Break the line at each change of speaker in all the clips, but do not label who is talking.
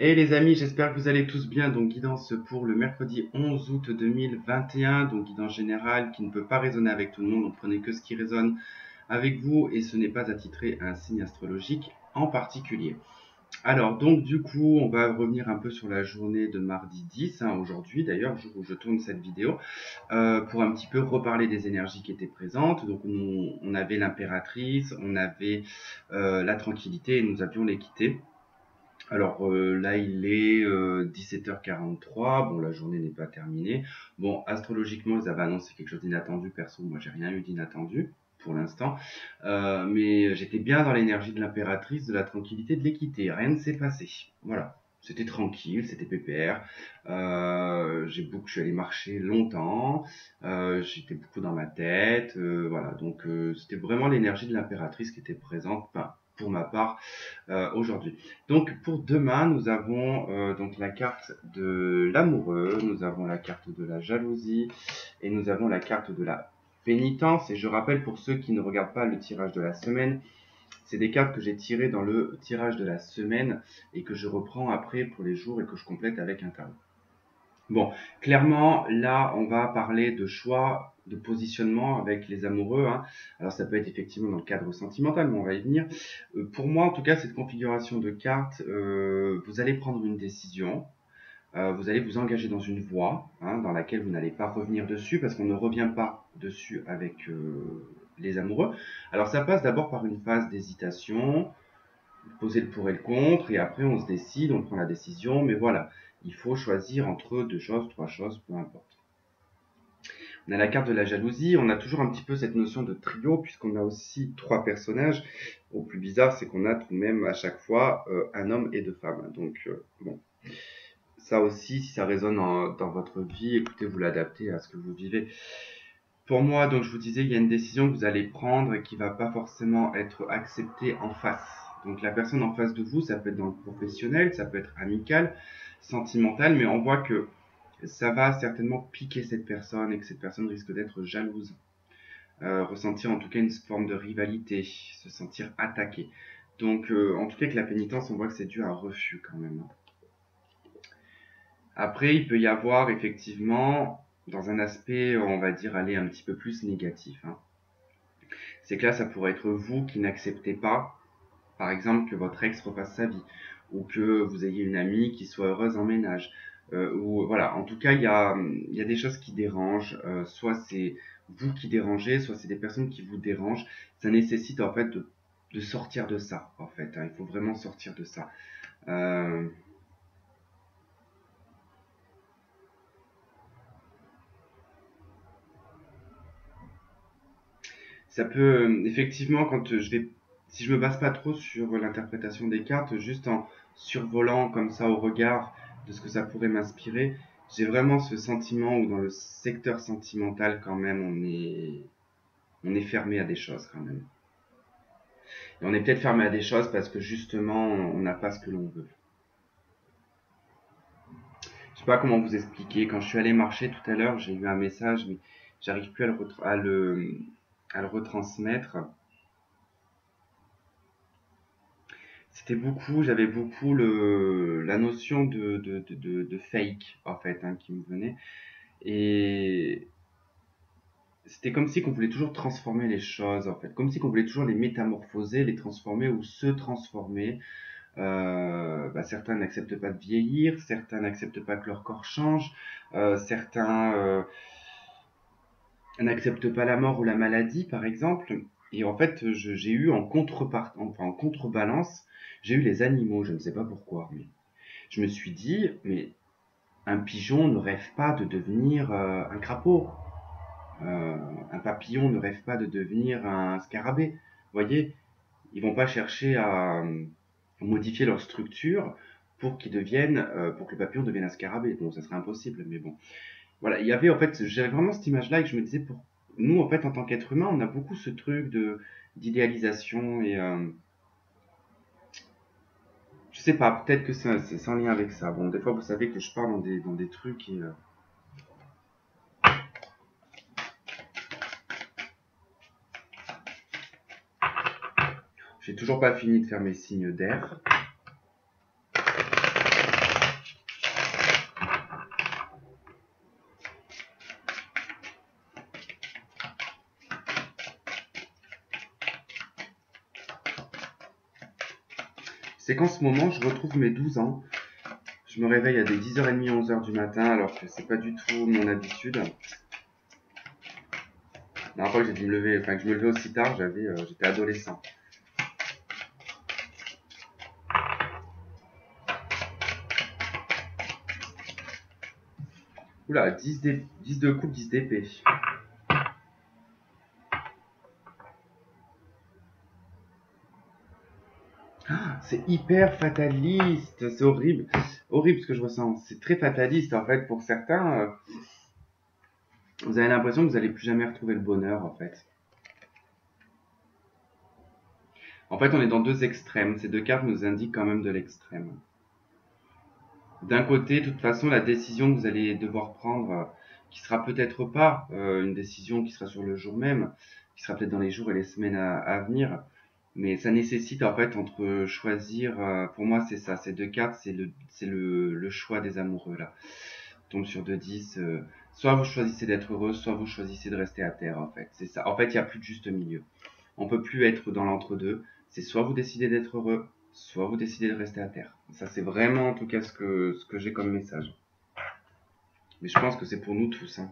Et les amis, j'espère que vous allez tous bien. Donc guidance pour le mercredi 11 août 2021. Donc guidance générale qui ne peut pas résonner avec tout le monde. Donc prenez que ce qui résonne avec vous et ce n'est pas attitré à un signe astrologique en particulier. Alors donc du coup, on va revenir un peu sur la journée de mardi 10, aujourd'hui d'ailleurs, jour où je tourne cette vidéo, pour un petit peu reparler des énergies qui étaient présentes. Donc on avait l'impératrice, on avait la tranquillité et nous avions l'équité. Alors là, il est 17h43. Bon, la journée n'est pas terminée. Bon, astrologiquement, ils avaient annoncé quelque chose d'inattendu. Perso, moi, j'ai rien eu d'inattendu pour l'instant. Mais j'étais bien dans l'énergie de l'impératrice, de la tranquillité, de l'équité. Rien ne s'est passé. Voilà. C'était tranquille, c'était pépère. Je suis allé marcher longtemps. J'étais beaucoup dans ma tête. Voilà. Donc, c'était vraiment l'énergie de l'impératrice qui était présente. Enfin, pour ma part, aujourd'hui. Donc pour demain, nous avons donc la carte de l'amoureux, nous avons la carte de la jalousie et nous avons la carte de la pénitence. Et je rappelle pour ceux qui ne regardent pas le tirage de la semaine, c'est des cartes que j'ai tirées dans le tirage de la semaine et que je reprends après pour les jours et que je complète avec un tarot. Bon, clairement, là, on va parler de choix, de positionnement avec les amoureux. Alors, ça peut être effectivement dans le cadre sentimental, mais on va y venir. Pour moi, en tout cas, cette configuration de cartes, vous allez prendre une décision. Vous allez vous engager dans une voie dans laquelle vous n'allez pas revenir dessus, parce qu'on ne revient pas dessus avec les amoureux. Alors, ça passe d'abord par une phase d'hésitation, poser le pour et le contre, et après on se décide, on prend la décision, mais voilà, il faut choisir entre deux choses, trois choses, peu importe. On a la carte de la jalousie, on a toujours un petit peu cette notion de trio, puisqu'on a aussi trois personnages. Au plus bizarre, c'est qu'on a tout de même à chaque fois un homme et deux femmes. Donc, bon, ça aussi, si ça résonne dans votre vie, écoutez, vous l'adaptez à ce que vous vivez. Pour moi, donc je vous disais, il y a une décision que vous allez prendre et qui va pas forcément être acceptée en face. Donc la personne en face de vous, ça peut être dans le professionnel, ça peut être amical, sentimental, mais on voit que ça va certainement piquer cette personne et que cette personne risque d'être jalouse. Ressentir en tout cas une forme de rivalité, se sentir attaqué. Donc en tout cas avec la pénitence, on voit que c'est dû à un refus quand même. Après, il peut y avoir effectivement, dans un aspect, on va dire, aller un petit peu plus négatif. C'est que là, ça pourrait être vous qui n'acceptez pas, par exemple, que votre ex refasse sa vie, ou que vous ayez une amie qui soit heureuse en ménage. Ou voilà, en tout cas, il y a des choses qui dérangent. Soit c'est vous qui dérangez, soit c'est des personnes qui vous dérangent. Ça nécessite en fait de sortir de ça, en fait. Il faut vraiment sortir de ça. Ça peut, effectivement, si je me base pas trop sur l'interprétation des cartes, juste en survolant comme ça au regard de ce que ça pourrait m'inspirer, j'ai vraiment ce sentiment où dans le secteur sentimental, quand même, on est fermé à des choses, quand même. Et on est peut-être fermé à des choses parce que justement, on n'a pas ce que l'on veut. Je sais pas comment vous expliquer. Quand je suis allé marcher tout à l'heure, j'ai eu un message, mais j'arrive plus à le retransmettre. J'avais beaucoup la notion de fake, en fait, qui me venait. Et c'était comme si qu'on voulait toujours transformer les choses, en fait. Comme si qu'on voulait toujours les métamorphoser, les transformer ou se transformer. Certains n'acceptent pas de vieillir, certains n'acceptent pas que leur corps change, certains n'acceptent pas la mort ou la maladie, par exemple. Et en fait, j'ai eu en contrebalance, j'ai eu les animaux, je ne sais pas pourquoi, mais je me suis dit, mais un pigeon ne rêve pas de devenir un crapaud. Un papillon ne rêve pas de devenir un scarabée. Vous voyez, ils vont pas chercher à modifier leur structure pour pour que le papillon devienne un scarabée. Bon, ça serait impossible, mais bon. Voilà, il y avait en fait, j'avais vraiment cette image-là et que je me disais, pour nous, en fait, en tant qu'être humain, on a beaucoup ce truc d'idéalisation et je sais pas, peut-être que c'est sans lien avec ça. Bon, des fois, vous savez que je parle dans des trucs et j'ai toujours pas fini de faire mes signes d'air. c'est qu'en ce moment, je retrouve mes 12 ans. Je me réveille à des 10h30, 11h du matin, alors que c'est pas du tout mon habitude. La dernière fois que j'ai dû me lever, enfin que je me levais aussi tard, j'étais adolescent. Oula, 10 de coupe, 10 d'épée. Ah, c'est hyper fataliste, c'est horrible. Horrible ce que je ressens. C'est très fataliste en fait pour certains. Vous avez l'impression que vous n'allez plus jamais retrouver le bonheur en fait. En fait, on est dans deux extrêmes. Ces deux cartes nous indiquent quand même de l'extrême. D'un côté, de toute façon, la décision que vous allez devoir prendre, qui sera peut-être pas une décision qui sera sur le jour même, qui sera peut-être dans les jours et les semaines à venir, mais ça nécessite en fait entre choisir, pour moi c'est ça, ces deux cartes, c'est le choix des amoureux là. On tombe sur 2-10, soit vous choisissez d'être heureux, soit vous choisissez de rester à terre en fait. C'est ça. En fait, il n'y a plus de juste milieu. On peut plus être dans l'entre-deux. C'est soit vous décidez d'être heureux, soit vous décidez de rester à terre. Ça, c'est vraiment en tout cas ce que j'ai comme message. Mais je pense que c'est pour nous tous. Hein.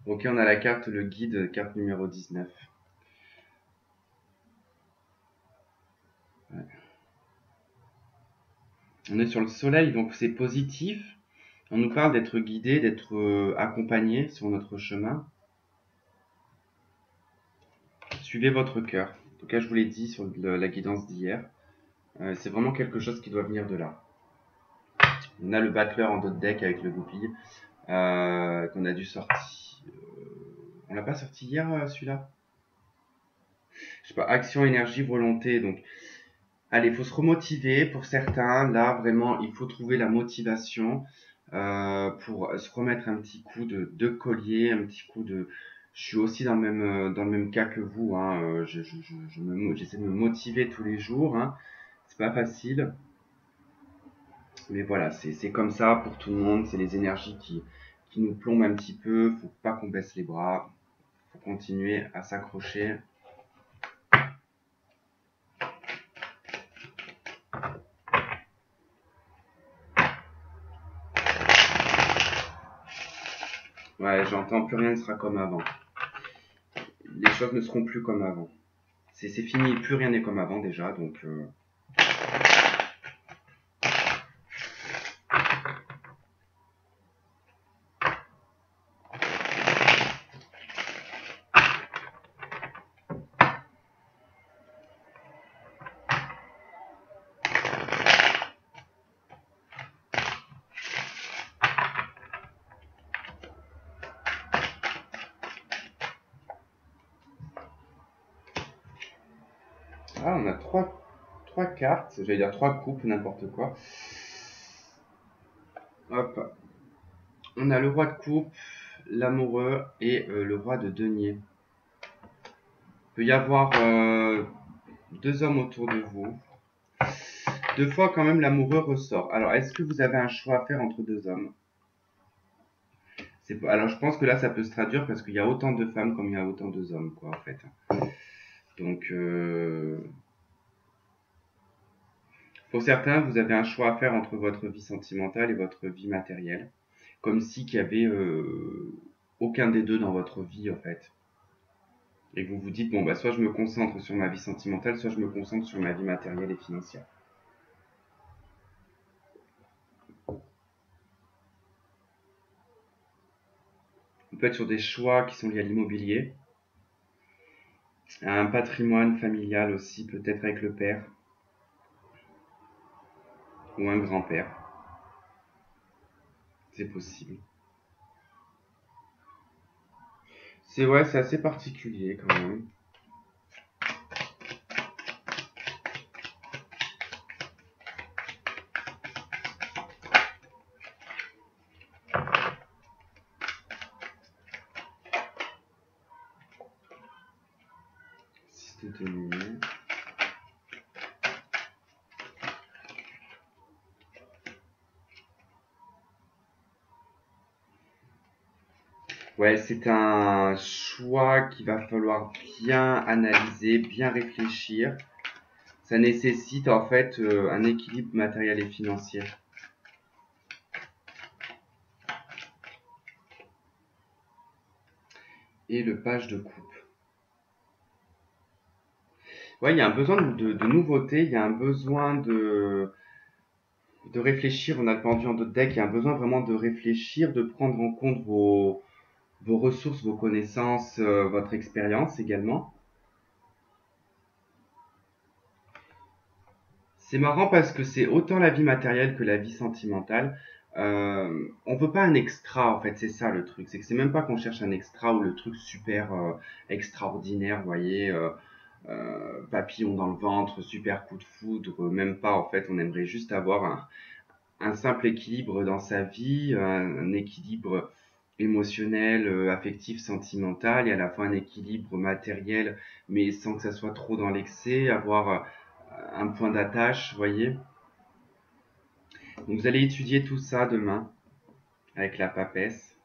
Ok, on a la carte, le guide, carte numéro 19. Ouais. On est sur le soleil, donc c'est positif. On nous parle d'être guidé, d'être accompagné sur notre chemin. Suivez votre cœur. En tout cas, je vous l'ai dit sur la guidance d'hier. C'est vraiment quelque chose qui doit venir de là. On a le battleur en dos de deck avec le goupille qu'on a dû sortir. On l'a pas sorti hier celui-là. Je sais pas, action, énergie, volonté. Donc, allez, il faut se remotiver pour certains. Là, vraiment, il faut trouver la motivation pour se remettre un petit coup de collier, un petit coup de. Je suis aussi dans le même cas que vous. Hein. J'essaie de me motiver tous les jours. Hein. C'est pas facile. Mais voilà, c'est comme ça pour tout le monde. C'est les énergies qui nous plombent un petit peu. Faut pas qu'on baisse les bras. Faut continuer à s'accrocher. Ouais, j'entends, plus rien ne sera comme avant. Les choses ne seront plus comme avant. C'est fini, plus rien n'est comme avant déjà, donc... Ah, on a trois cartes, j'allais dire trois coupes, n'importe quoi. Hop. On a le roi de coupe, l'amoureux et le roi de denier. Il peut y avoir deux hommes autour de vous. Deux fois quand même l'amoureux ressort. Alors, est-ce que vous avez un choix à faire entre deux hommes? Alors, je pense que là, ça peut se traduire parce qu'il y a autant de femmes comme il y a autant de hommes, quoi, en fait. Donc, pour certains, vous avez un choix à faire entre votre vie sentimentale et votre vie matérielle. Comme si qu'il y avait aucun des deux dans votre vie, en fait. Et que vous vous dites, bon, bah, soit je me concentre sur ma vie sentimentale, soit je me concentre sur ma vie matérielle et financière. On peut être sur des choix qui sont liés à l'immobilier, à un patrimoine familial aussi, peut-être avec le père ou un grand-père. C'est possible. C'est ouais, c'est assez particulier quand même. Six de denier. Ouais, c'est un choix qu'il va falloir bien analyser, bien réfléchir. ça nécessite en fait un équilibre matériel et financier. Et le page de coupe. Ouais, il y a un besoin de nouveauté, il y a un besoin de réfléchir. On a le pendu en d'autres decks, il y a un besoin vraiment de réfléchir, de prendre en compte vos ressources, vos connaissances, votre expérience également. C'est marrant parce que c'est autant la vie matérielle que la vie sentimentale. On veut pas un extra en fait, c'est ça le truc. C'est que c'est même pas qu'on cherche un extra ou le truc super extraordinaire, vous voyez, papillon dans le ventre, super coup de foudre, même pas en fait. On aimerait juste avoir un simple équilibre dans sa vie, un équilibre émotionnel, affectif, sentimental, et à la fois un équilibre matériel, mais sans que ça soit trop dans l'excès, avoir un point d'attache, vous voyez. Donc vous allez étudier tout ça demain avec la papesse.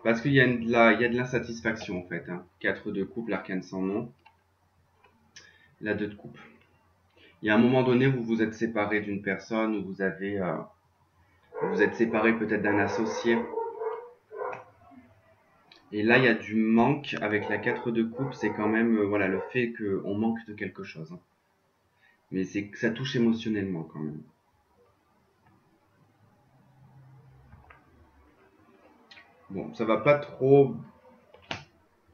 Parce qu'il y a il y a de l'insatisfaction en fait. Hein. 4 de coupe, l'arcane sans nom. La 2 de coupe. Il y a un moment donné où vous vous êtes séparé d'une personne, où vous avez... vous êtes séparé peut-être d'un associé. Et là, il y a du manque avec la 4 de coupe. C'est quand même voilà, le fait qu'on manque de quelque chose. Hein. Mais c'est que ça touche émotionnellement quand même. Bon, ça va pas trop...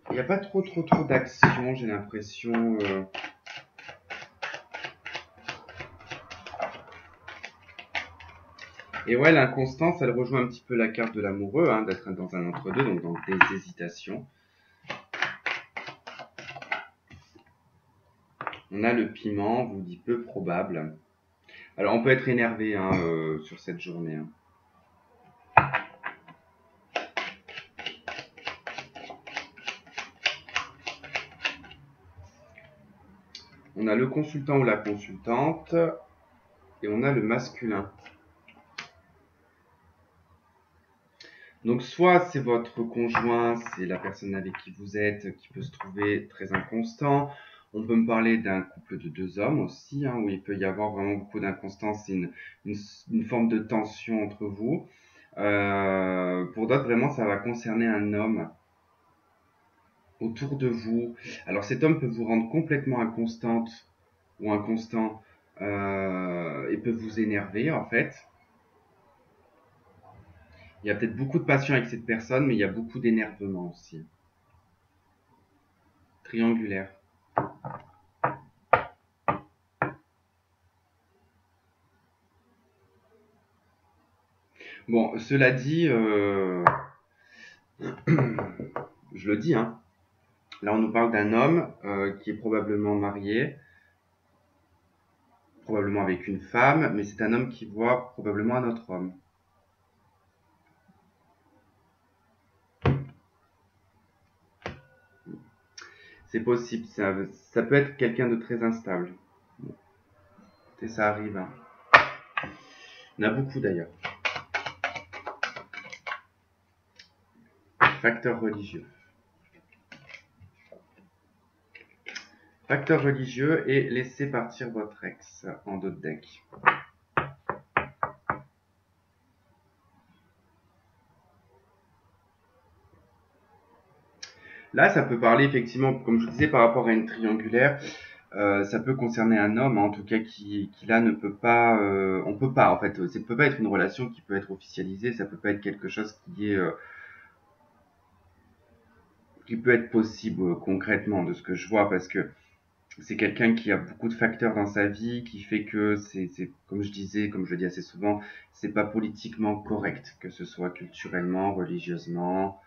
Il n'y a pas trop d'action, j'ai l'impression. Et ouais, l'inconstance, elle rejoint un petit peu la carte de l'amoureux, hein, d'être dans un entre-deux, donc dans des hésitations. On a le piment, on vous dit peu probable. Alors, on peut être énervé hein, sur cette journée. Hein. On a le consultant ou la consultante, et on a le masculin. Donc, soit c'est votre conjoint, c'est la personne avec qui vous êtes, qui peut se trouver très inconstant. On peut me parler d'un couple de 2 hommes aussi, hein, où il peut y avoir vraiment beaucoup d'inconstance et une forme de tension entre vous. Pour d'autres, vraiment, ça va concerner un homme autour de vous. Alors, cet homme peut vous rendre complètement inconstante ou inconstant et peut vous énerver, en fait. Il y a peut-être beaucoup de passion avec cette personne, mais il y a beaucoup d'énervement aussi. Triangulaire. Bon, cela dit, je le dis, hein. Là, on nous parle d'un homme qui est probablement marié, probablement avec une femme, mais c'est un homme qui voit probablement un autre homme. C'est possible, ça peut être quelqu'un de très instable. Bon. Et ça arrive. Hein. Il y en a beaucoup d'ailleurs. Facteur religieux. Facteur religieux et laissez partir votre ex en d'autres decks. Là, ça peut parler effectivement, comme je vous disais, par rapport à une triangulaire. Ça peut concerner un homme, en tout cas, qui là ne peut pas, on peut pas, en fait, ça peut pas être une relation qui peut être officialisée, ça peut pas être quelque chose qui peut être possible concrètement de ce que je vois, parce que c'est quelqu'un qui a beaucoup de facteurs dans sa vie, qui fait que c'est, comme je disais, comme je le dis assez souvent, c'est pas politiquement correct, que ce soit culturellement, religieusement,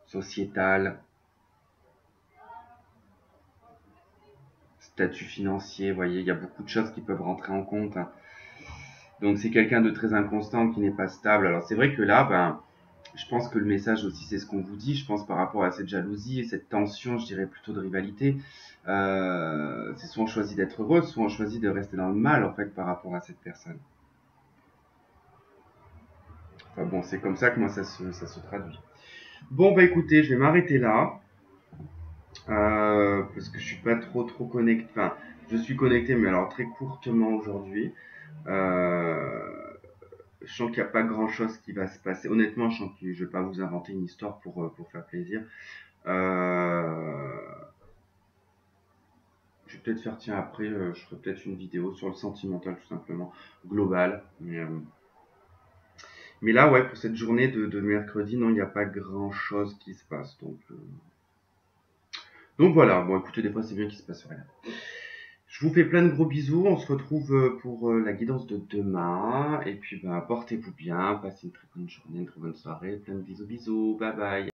sociétal, statut financier, vous voyez, il y a beaucoup de choses qui peuvent rentrer en compte. Hein. Donc c'est quelqu'un de très inconstant, qui n'est pas stable. Alors c'est vrai que là, ben, je pense que le message aussi, c'est ce qu'on vous dit. Je pense par rapport à cette jalousie et cette tension, je dirais plutôt de rivalité. C'est soit on choisit d'être heureux, soit on choisit de rester dans le mal, en fait, par rapport à cette personne. Enfin bon, c'est comme ça que moi, ça se traduit. Bon, bah écoutez, je vais m'arrêter là. Parce que je suis pas trop connecté. Enfin, je suis connecté, mais alors très courtement aujourd'hui. Euh, je sens qu'il n'y a pas grand chose qui va se passer. Honnêtement, je sens que je vais pas vous inventer une histoire pour faire plaisir. Euh, je vais peut-être faire, tiens, après, je ferai peut-être une vidéo sur le sentimental, tout simplement, global. Mais là, ouais, pour cette journée de mercredi, non, il n'y a pas grand chose qui se passe. Donc voilà, bon, écoutez, des fois, c'est bien qu'il se passe rien. Je vous fais plein de gros bisous. On se retrouve pour la guidance de demain. Et puis, ben, portez-vous bien. Passez une très bonne journée, une très bonne soirée. Plein de bisous, bisous. Bye bye.